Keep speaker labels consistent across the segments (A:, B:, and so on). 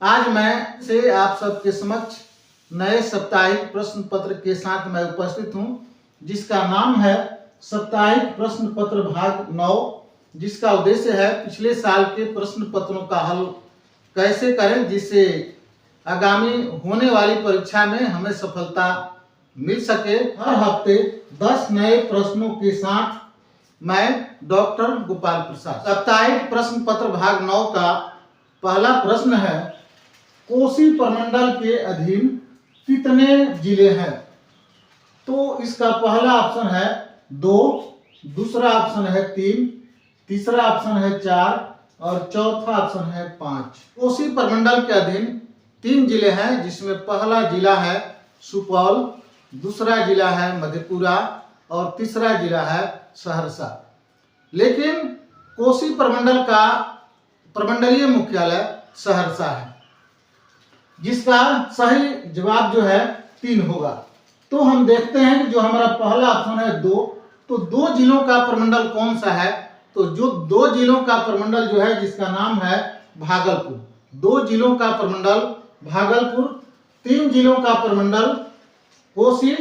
A: आज मैं से आप सबके समक्ष नए साप्ताहिक प्रश्न पत्र के साथ मैं उपस्थित हूं, जिसका नाम है साप्ताहिक प्रश्न पत्र भाग 9, जिसका उद्देश्य है पिछले साल के प्रश्न पत्रों का हल कैसे करें जिससे आगामी होने वाली परीक्षा में हमें सफलता मिल सके। हर हफ्ते 10 नए प्रश्नों के साथ मैं डॉक्टर गोपाल प्रसाद। साप्ताहिक प्रश्न पत्र भाग 9 का पहला प्रश्न है, कोसी प्रमंडल के अधीन कितने जिले हैं? तो इसका पहला ऑप्शन है 2, दूसरा ऑप्शन है 3, तीसरा ऑप्शन है 4 और चौथा ऑप्शन है 5। कोसी प्रमंडल के अधीन 3 जिले हैं, जिसमें पहला जिला है सुपौल, दूसरा जिला है मधेपुरा और तीसरा जिला है सहरसा। लेकिन कोसी प्रमंडल का प्रमंडलीय मुख्यालय सहरसा है, जिसका सही जवाब जो है 3 होगा। तो हम देखते हैं कि जो हमारा पहला ऑप्शन है 2, तो 2 जिलों का प्रमंडल कौन सा है? तो जो 2 जिलों का प्रमंडल जो है जिसका नाम है भागलपुर। 2 जिलों का प्रमंडल भागलपुर, 3 जिलों का प्रमंडल कोसी,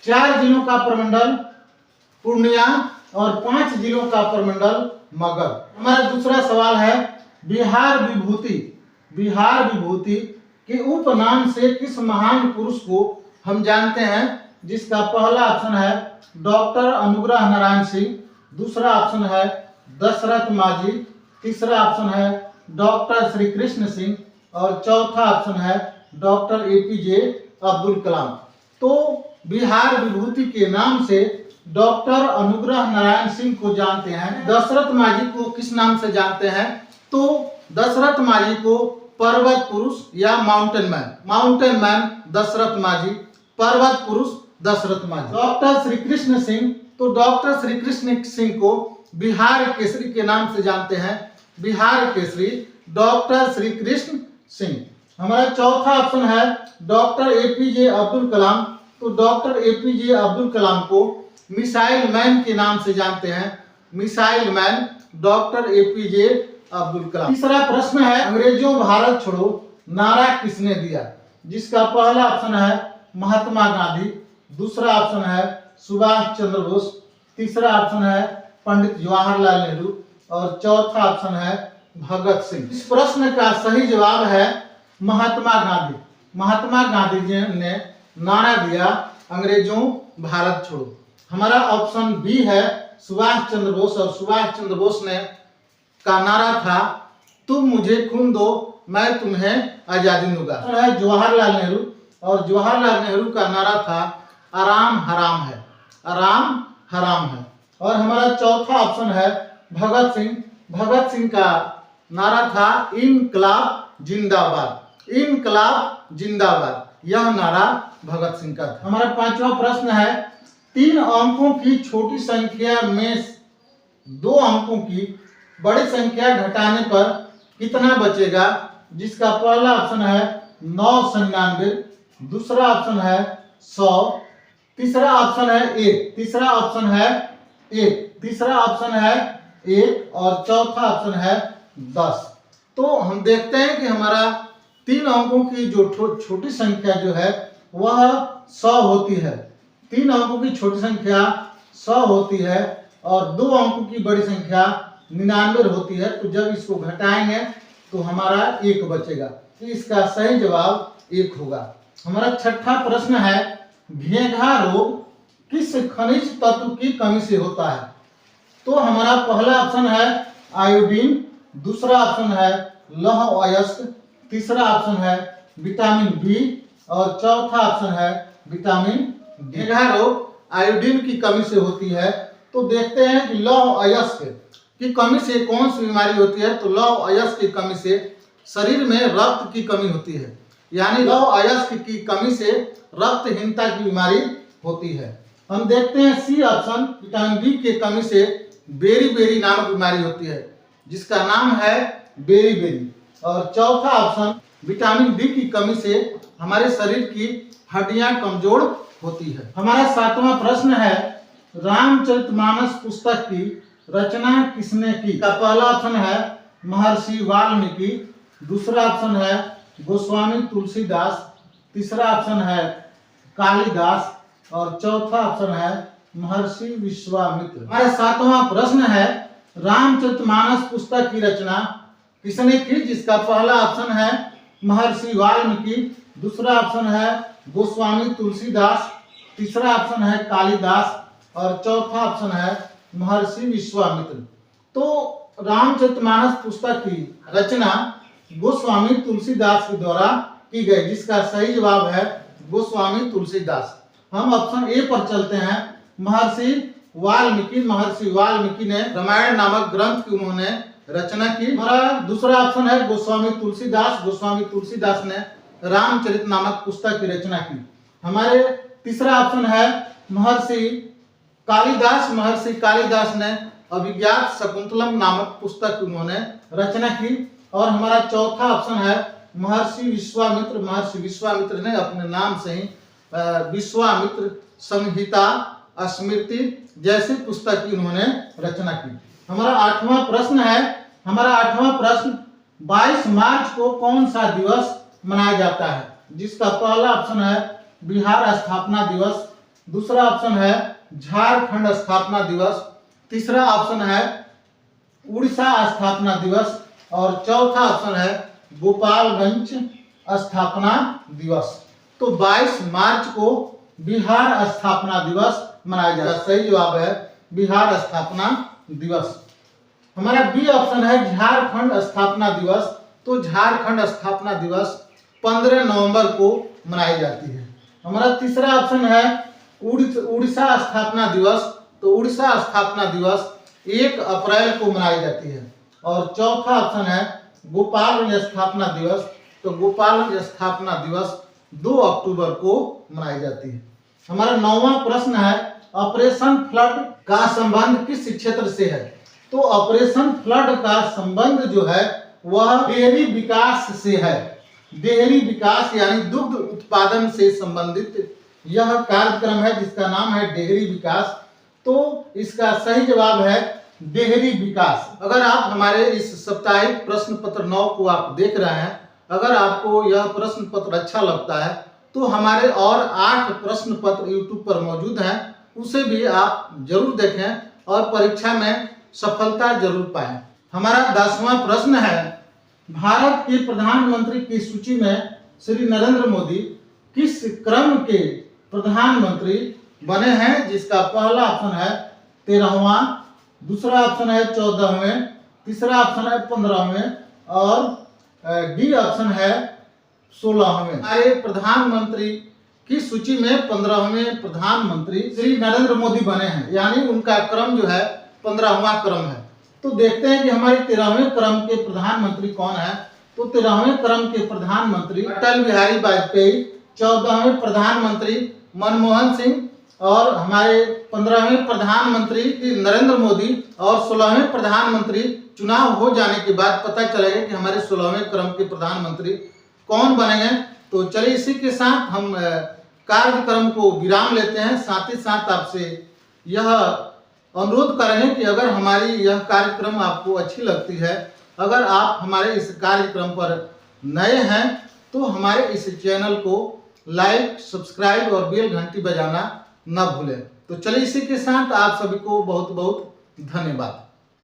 A: 4 जिलों का प्रमंडल पूर्णिया और 5 जिलों का प्रमंडल मगध। हमारा दूसरा सवाल है, बिहार विभूति के उपनाम से किस महान पुरुष को हम जानते हैं? जिसका पहला ऑप्शन है डॉक्टर अनुग्रह नारायण सिंह, दूसरा ऑप्शन है दशरथ माझी, तीसरा ऑप्शन है डॉक्टर श्री कृष्ण सिंह और चौथा ऑप्शन है डॉक्टर एपीजे अब्दुल कलाम। तो बिहार विभूति के नाम से डॉक्टर अनुग्रह नारायण सिंह को जानते हैं। दशरथ माझी को किस नाम से जानते हैं? तो दशरथ माझी को पर्वत पुरुष या माउंटेन मैन दशरथ माझी, पर्वत पुरुष दशरथ माझी। डॉक्टर श्री कृष्ण सिंह, तो डॉक्टर श्री कृष्ण सिंह को बिहार केसरी के नाम से जानते हैं, बिहार केसरी डॉक्टर श्री कृष्ण सिंह। हमारा चौथा ऑप्शन है डॉक्टर एपीजे अब्दुल कलाम, तो डॉक्टर एपीजे अब्दुल कलाम को मिसाइल मैन के नाम से जानते हैं, missile man doctor APJ Abdul Kalam. तीसरा प्रश्न है, अंग्रेजों भारत छोड़ो नारा किसने दिया? जिसका पहला ऑप्शन है महात्मा गांधी, दूसरा ऑप्शन है सुभाष चंद्र बोस, तीसरा ऑप्शन है पंडित जवाहरलाल नेहरू और चौथा ऑप्शन है भगत सिंह। इस प्रश्न का सही जवाब है महात्मा गांधी। महात्मा गांधी जी ने नारा दिया अंग्रेजों भारत छोड़ो। हमारा ऑप्शन बी है सुभाष चंद्र बोस, और सुभाष चंद्र बोस ने का नारा था तुम मुझे खून दो मैं तुम्हें आजादी दूंगा। जवाहरलाल नेहरू, और जवाहरलाल नेहरू का नारा था आराम हराम है, आराम हराम है। और हमारा चौथा ऑप्शन है भगत सिंह। भगत सिंह का नारा था इनकलाब जिंदाबाद, इनकलाब जिंदाबाद। यह नारा भगत सिंह का था। हमारा 5वां प्रश्न है, 3 अंकों की छोटी संख्या में 2 अंकों की बड़ी संख्या घटाने पर कितना बचेगा? जिसका पहला ऑप्शन है 999, दूसरा ऑप्शन है 100, तीसरा ऑप्शन है 1, तीसरा ऑप्शन है 1 और चौथा ऑप्शन है 10। तो हम देखते हैं कि हमारा 3 अंकों की जो छोटी संख्या जो है वह 100 होती है। 3 अंकों की छोटी संख्या 100 होती है और 2 अंकों की बड़ी संख्या 99 होती है। तो जब इसको घटाएंगे तो हमारा 1 बचेगा। तो इसका सही जवाब 1 होगा। हमारा 6ठा प्रश्न है, घेंघा रोग किस खनिज तत्व की कमी से होता है? तो हमारा पहला ऑप्शन है आयोडीन, दूसरा ऑप्शन है लौह अयस्क, तीसरा ऑप्शन है विटामिन बी और चौथा ऑप्शन है विटामिन डी। घेंघा रोग आयोडीन की कमी से होती है। तो देखते हैं कि लौह अयस्क की कमी से कौन सी बीमारी होती है? तो लौह अयस्क की कमी से शरीर में रक्त की कमी होती है, यानी लौह अयस्क की कमी से रक्तहीनता की बीमारी होती है। हम देखते हैं सी ऑप्शन, विटामिन बी की कमी से बेरी नामक बीमारी होती है, जिसका नाम है बेरी। और चौथा ऑप्शन विटामिन बी की कमी से हमारे शरीर की हड्डियां कमजोर होती है। हमारा 7वां प्रश्न है, रामचरितमानस पुस्तक की रचना किसने की? का पहला ऑप्शन है महर्षि वाल्मीकि, दूसरा ऑप्शन है गोस्वामी तुलसीदास, तीसरा ऑप्शन है कालिदास और चौथा ऑप्शन है महर्षि विश्वामित्र। हमारा सातवां प्रश्न है रामचरितमानस पुस्तक की रचना किसने की, जिसका पहला ऑप्शन है महर्षि वाल्मीकि, दूसरा ऑप्शन है गोस्वामी तुलसीदास, तीसरा ऑप्शन है कालिदास और चौथा ऑप्शन है महर्षि विश्वामित्र। तो रामचरितमानस पुस्तक की रचना गोस्वामी तुलसीदास के द्वारा की गई, जिसका सही जवाब है गोस्वामी तुलसीदास। हम ऑप्शन ए पर चलते हैं, महर्षि वाल्मीकि। महर्षि वाल्मीकि ने रामायण नामक ग्रंथ की उन्होंने रचना की। हमारा दूसरा ऑप्शन है गोस्वामी तुलसीदास। गोस्वामी तुलसीदास ने रामचरित नामक पुस्तक की रचना की। हमारे तीसरा ऑप्शन है महर्षि कालिदास। महर्षि कालिदास ने अभिज्ञात शकुंतलम नामक पुस्तक की उन्होंने रचना की। और हमारा चौथा ऑप्शन है महर्षि विश्वामित्र। महर्षि विश्वामित्र ने अपने नाम से ही विश्वामित्र संहिता, स्मृति जैसी पुस्तक की उन्होंने रचना की। हमारा आठवां प्रश्न है, हमारा आठवां प्रश्न 22 मार्च को कौन सा दिवस मनाया जाता है, जिसका पहला ऑप्शन है बिहार स्थापना दिवस, दूसरा ऑप्शन है झारखंड स्थापना दिवस, तीसरा ऑप्शन है उड़ीसा स्थापना दिवस और चौथा ऑप्शन है गोपालगंज स्थापना दिवस। तो 22 मार्च को बिहार स्थापना दिवस मनाया जाता है। सही जवाब है बिहार स्थापना दिवस। हमारा बी ऑप्शन है झारखंड स्थापना दिवस। तो झारखंड स्थापना दिवस 15 नवंबर को मनाई जाती है। हमारा तीसरा ऑप्शन है उड़ीसा स्थापना दिवस। तो उड़ीसा स्थापना दिवस 1 अप्रैल को मनाई जाती है। और चौथा ऑप्शन है गोपालगंज स्थापना दिवस। तो गोपालगंज स्थापना दिवस 2 अक्टूबर को मनाई जाती है। हमारा 9वां प्रश्न है ऑपरेशन फ्लड का संबंध किस क्षेत्र से है। तो ऑपरेशन फ्लड का संबंध जो है वह डेयरी विकास से है। डेयरी विकास यानी दुग्ध उत्पादन से संबंधित यह कार्यक्रम है, जिसका नाम है डेयरी विकास। तो इसका सही जवाब है डेयरी विकास। अगर आप हमारे इस साप्ताहिक प्रश्न पत्र 9 को आप देख रहे हैं, अगर आपको यह प्रश्न पत्र अच्छा लगता है तो हमारे और 8 प्रश्न पत्र YouTube पर मौजूद हैं, उसे भी आप जरूर देखें और परीक्षा में सफलता जरूर पाएं। हमारा 10वां प्रश्न है भारत के प्रधानमंत्री की सूची में श्री नरेंद्र मोदी किस क्रम के प्रधानमंत्री बने हैं, जिसका पहला ऑप्शन है 13वां, दूसरा ऑप्शन है 14वें, तीसरा ऑप्शन है 15वें और डी ऑप्शन है 16वें। हमारे प्रधानमंत्री की सूची में 15वें प्रधानमंत्री श्री नरेंद्र मोदी बने हैं, यानी उनका क्रम जो है 15वां क्रम है। तो देखते हैं कि हमारे 13वें क्रम के प्रधानमंत्री कौन है। तो 13वें क्रम के प्रधानमंत्री अटल बिहारी वाजपेयी, 14वें प्रधानमंत्री मनमोहन सिंह और हमारे 15वें प्रधानमंत्री नरेंद्र मोदी और 16वें प्रधानमंत्री चुनाव हो जाने के बाद पता चलेगा कि हमारे 16वें क्रम के प्रधानमंत्री कौन बनेंगे। तो चलिए इसी के साथ हम कार्यक्रम को विराम लेते हैं। साथ ही साथ आपसे यह अनुरोध करेंगे कि अगर हमारी यह कार्यक्रम आपको अच्छी लगती है, अगर आप हमारे इस कार्यक्रम पर नए हैं तो हमारे इस चैनल को लाइक, सब्सक्राइब और बेल घंटी बजाना न भूलें। तो चलिए इसी के साथ आप सभी को बहुत बहुत धन्यवाद।